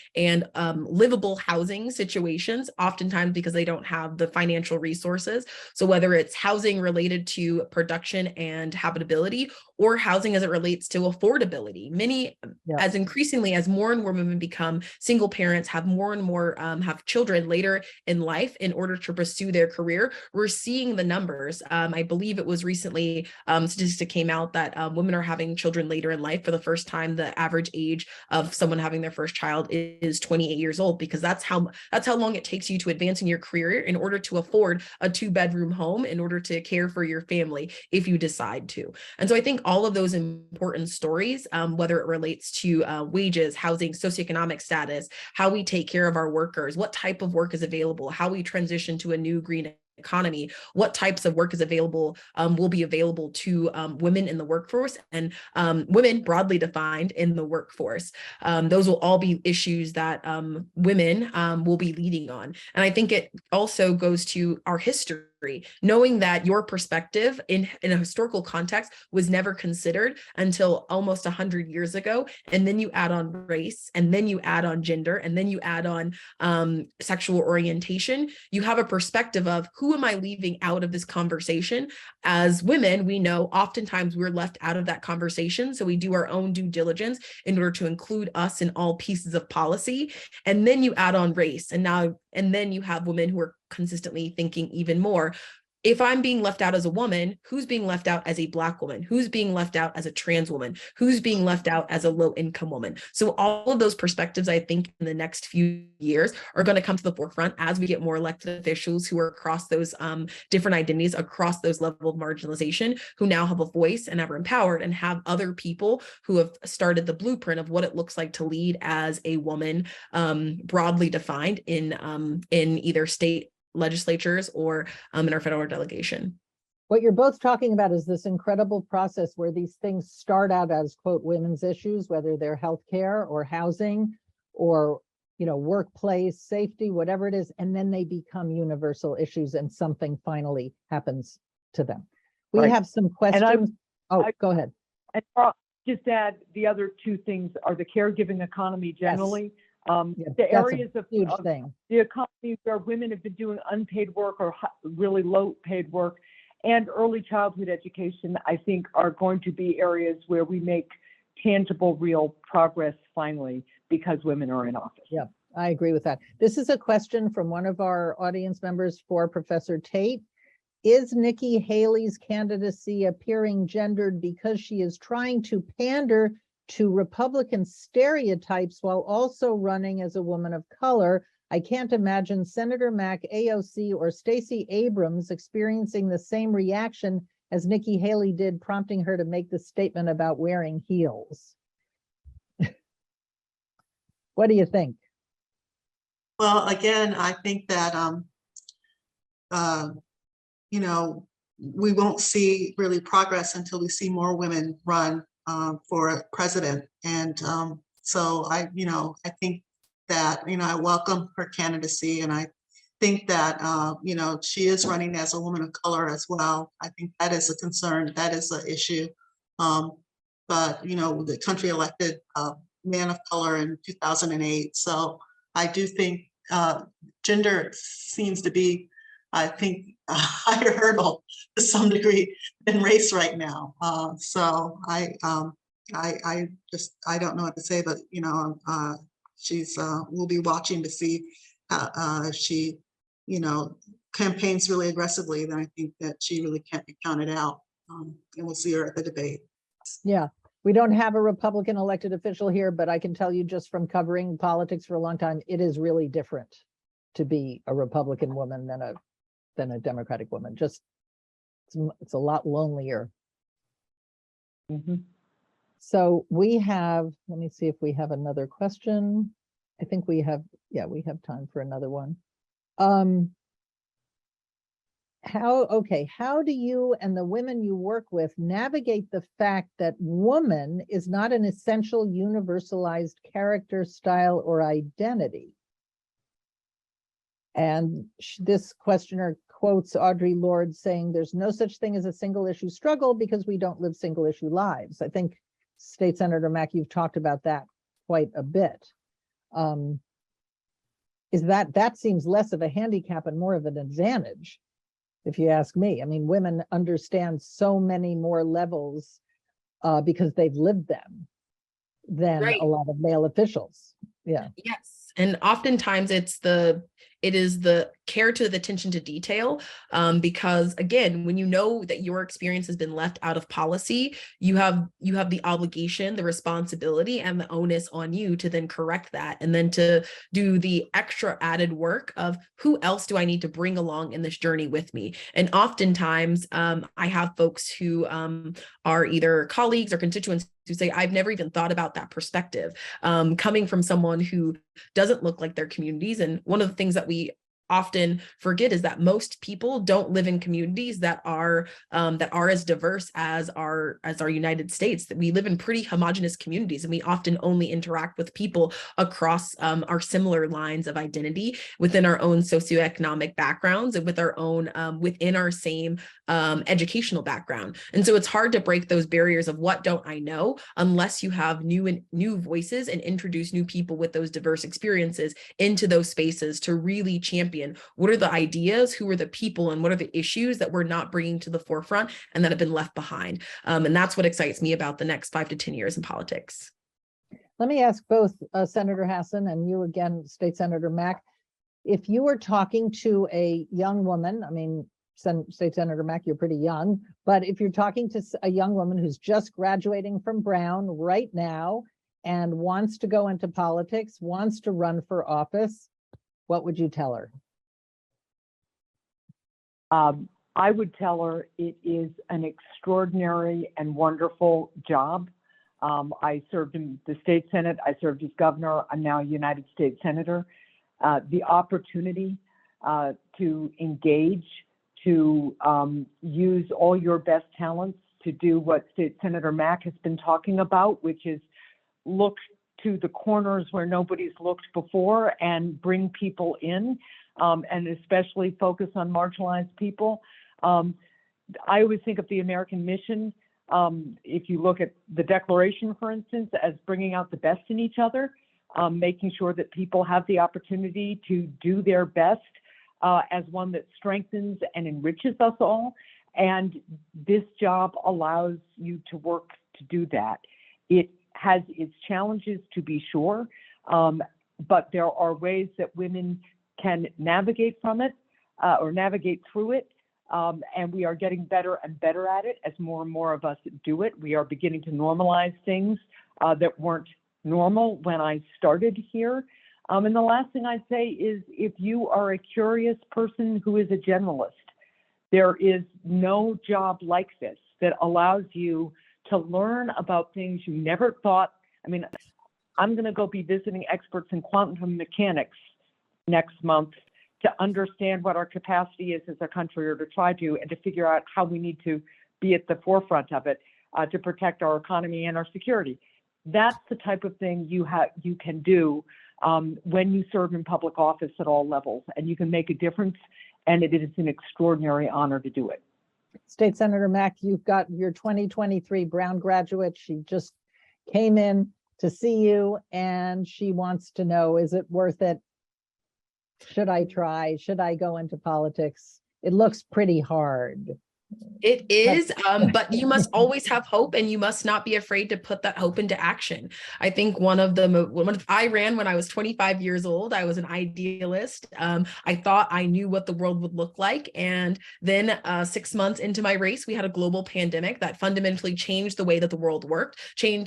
livable housing situations, oftentimes because they don't have the financial resources. So whether it's housing related to production and habitability or housing as it relates to affordability, as increasingly as more and more women become single parents, have more and more have children later in life in order to pursue their career, we're seeing the numbers. I believe it was recently statistic came out that women are having children later in life. For the first time, the average age of someone having their first child is 28 years old, because that's how long it takes you to advance in your career in order to afford a 2-bedroom home, in order to care for your family if you decide to. And so I think all of those important stories, whether it relates to wages, housing, socioeconomic status, how we take care of our workers, what type of work is available, how we transition to a new green economy, what types of work is available, will be available to women in the workforce and women broadly defined in the workforce. Those will all be issues that women will be leading on. And I think it also goes to our history knowing that your perspective in a historical context was never considered until almost 100 years ago. And then you add on race, and then you add on gender, and then you add on sexual orientation. You have a perspective of, who am I leaving out of this conversation? As women, we know oftentimes we're left out of that conversation. So we do our own due diligence in order to include us in all pieces of policy. And then you add on race, and then you have women who are consistently thinking even more. If I'm being left out as a woman, who's being left out as a Black woman? Who's being left out as a trans woman? Who's being left out as a low income woman? So all of those perspectives, I think in the next few years are going to come to the forefront as we get more elected officials who are across those different identities, across those levels of marginalization, who now have a voice and are empowered and have other people who have started the blueprint of what it looks like to lead as a woman, broadly defined in either state legislatures or in our federal delegation. What you're both talking about is this incredible process where these things start out as, quote, women's issues, whether they're healthcare or housing or, workplace safety, whatever it is, and then they become universal issues and something finally happens to them. We Right. have some questions. Go ahead. And I'll just add, the other two things are the caregiving economy generally. Yeah, The that's areas a of huge thing. the economy where women have been doing unpaid work or really low paid work, and early childhood education, I think, are going to be areas where we make tangible, real progress finally, because women are in office. Yeah, I agree with that. This is a question from one of our audience members for Professor Tate. Is Nikki Haley's candidacy appearing gendered because she is trying to pander to Republican stereotypes while also running as a woman of color? I can't imagine Senator Mack, AOC, or Stacey Abrams experiencing the same reaction as Nikki Haley did, prompting her to make the statement about wearing heels. What do you think? Well, again, I think that, we won't see really progress until we see more women run for president. And so I think that, I welcome her candidacy, and I think that, she is running as a woman of color as well. I think that is a concern, that is an issue. But, the country elected a man of color in 2008. So I do think gender seems to be, I think, a higher hurdle to some degree than race right now. So I don't know what to say, but we'll be watching to see if she, campaigns really aggressively. Then I think that she really can't be counted out, and we'll see her at the debate. Yeah, we don't have a Republican elected official here, but I can tell you just from covering politics for a long time, it is really different to be a Republican woman than a Democratic woman. Just it's a lot lonelier. Mm-hmm. So we have, let me see if we have another question. I think we have time for another one. How do you and the women you work with navigate the fact that woman is not an essential universalized character, style, or identity? And this questioner quotes Audre Lorde saying, there's no such thing as a single issue struggle because we don't live single issue lives. I think State Senator Mack, you've talked about that quite a bit. That seems less of a handicap and more of an advantage, if you ask me. I mean, women understand so many more levels because they've lived them than Right. a lot of male officials. Yeah. Yes. And oftentimes it is the care to the attention to detail, because again, when you know that your experience has been left out of policy, you have the obligation, the responsibility, and the onus on you to then correct that, and then to do the extra added work of who else do I need to bring along in this journey with me. And oftentimes I have folks who are either colleagues or constituents who say, I've never even thought about that perspective, coming from someone who doesn't look like their communities. And one of the things that we often forget is that most people don't live in communities that are as diverse as our United States. That we live in pretty homogenous communities, and we often only interact with people across our similar lines of identity within our own socioeconomic backgrounds and with our own within our same educational background. And so it's hard to break those barriers of what don't I know unless you have new voices and introduce new people with those diverse experiences into those spaces to really champion what are the ideas, who are the people, and what are the issues that we're not bringing to the forefront and that have been left behind. And that's what excites me about the next 5 to 10 years in politics. Let me ask both Senator Hassan and you again, State Senator Mack, if you were talking to a young woman, I mean, State Senator Mack, you're pretty young, but if you're talking to a young woman who's just graduating from Brown right now and wants to go into politics, wants to run for office, what would you tell her? I would tell her it is an extraordinary and wonderful job. I served in the state Senate, I served as governor, I'm now a United States Senator. The opportunity to engage, to use all your best talents to do what State Senator Mack has been talking about, which is look to the corners where nobody's looked before and bring people in, and especially focus on marginalized people. I always think of the American mission, if you look at the Declaration, for instance, as bringing out the best in each other, making sure that people have the opportunity to do their best as one that strengthens and enriches us all. And this job allows you to work to do that. It has its challenges, to be sure, but there are ways that women can navigate from it or navigate through it. And we are getting better and better at it as more and more of us do it. We are beginning to normalize things that weren't normal when I started here. And the last thing I'd say is if you are a curious person who is a generalist, there is no job like this that allows you to learn about things you never thought. I mean, I'm going to go be visiting experts in quantum mechanics next month to understand what our capacity is as a country, or to try to, and to figure out how we need to be at the forefront of it to protect our economy and our security. That's the type of thing you can do when you serve in public office at all levels, and you can make a difference, and it is an extraordinary honor to do it. State Senator Mack, you've got your 2023 Brown graduate. She just came in to see you and she wants to know, is it worth it? Should I try? Should I go into politics? It looks pretty hard. It is, but you must always have hope, and you must not be afraid to put that hope into action. I think I ran when I was 25 years old. I was an idealist. I thought I knew what the world would look like. And then 6 months into my race, we had a global pandemic that fundamentally changed the way that the world worked,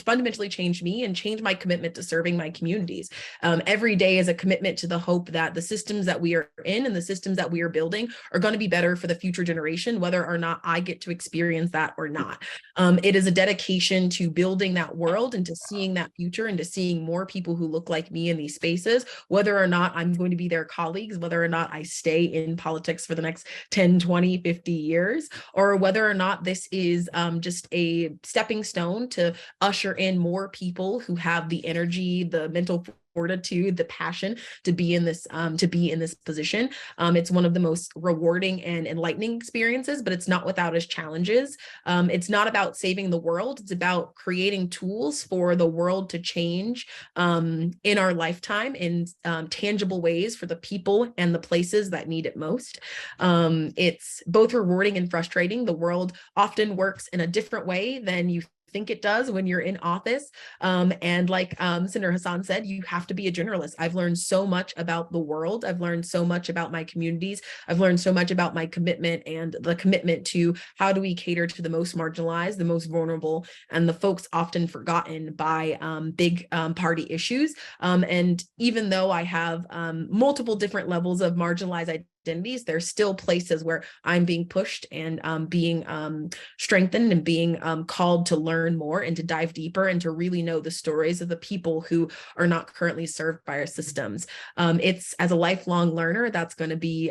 fundamentally changed me, and changed my commitment to serving my communities. Every day is a commitment to the hope that the systems that we are in and the systems that we are building are going to be better for the future generation, whether or not I get to experience that or not. It is a dedication to building that world and to seeing that future and to seeing more people who look like me in these spaces, whether or not I'm going to be their colleagues, whether or not I stay in politics for the next 10, 20, 50 years, or whether or not this is just a stepping stone to usher in more people who have the energy, the mental fortitude, the passion to be in this position. It's one of the most rewarding and enlightening experiences, but it's not without its challenges. It's not about saving the world. It's about creating tools for the world to change in our lifetime in tangible ways for the people and the places that need it most. It's both rewarding and frustrating. The world often works in a different way than you think it does when you're in office. And like Senator Hassan said, you have to be a generalist. I've learned so much about the world. I've learned so much about my communities. I've learned so much about my commitment and the commitment to how do we cater to the most marginalized, the most vulnerable, and the folks often forgotten by big party issues. And even though I have multiple different levels of marginalized identities, there's still places where I'm being pushed and being strengthened and being called to learn more and to dive deeper and to really know the stories of the people who are not currently served by our systems. It's, as a lifelong learner, that's going to be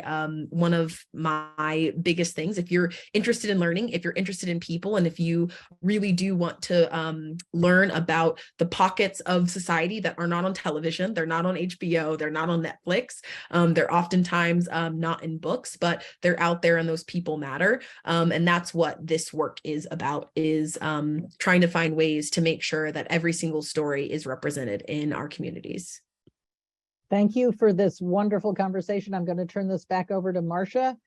one of my biggest things. If you're interested in learning, if you're interested in people, and if you really do want to learn about the pockets of society that are not on television, they're not on HBO, they're not on Netflix, they're oftentimes not in books, but they're out there and those people matter. And that's what this work is about, is trying to find ways to make sure that every single story is represented in our communities. Thank you for this wonderful conversation. I'm going to turn this back over to Marcia,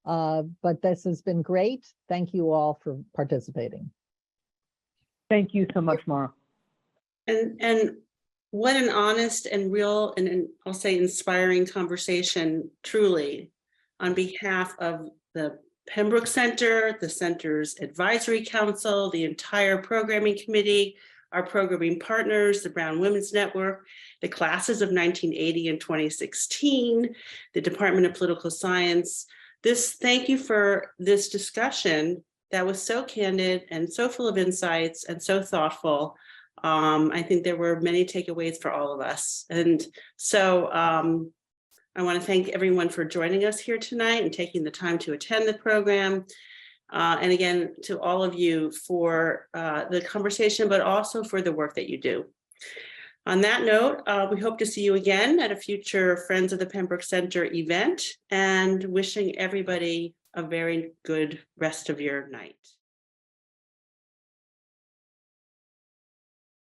but this has been great. Thank you all for participating. Thank you so much, Maura. And what an honest and real and I'll say inspiring conversation, truly, on behalf of the Pembroke Center, the Center's Advisory Council, the entire programming committee, our programming partners, the Brown Women's Network, the classes of 1980 and 2016, the Department of Political Science. Thank you for this discussion that was so candid and so full of insights and so thoughtful. I think there were many takeaways for all of us. And so I want to thank everyone for joining us here tonight and taking the time to attend the program. And again, to all of you for the conversation, but also for the work that you do. On that note, we hope to see you again at a future Friends of the Pembroke Center event, and wishing everybody a very good rest of your night.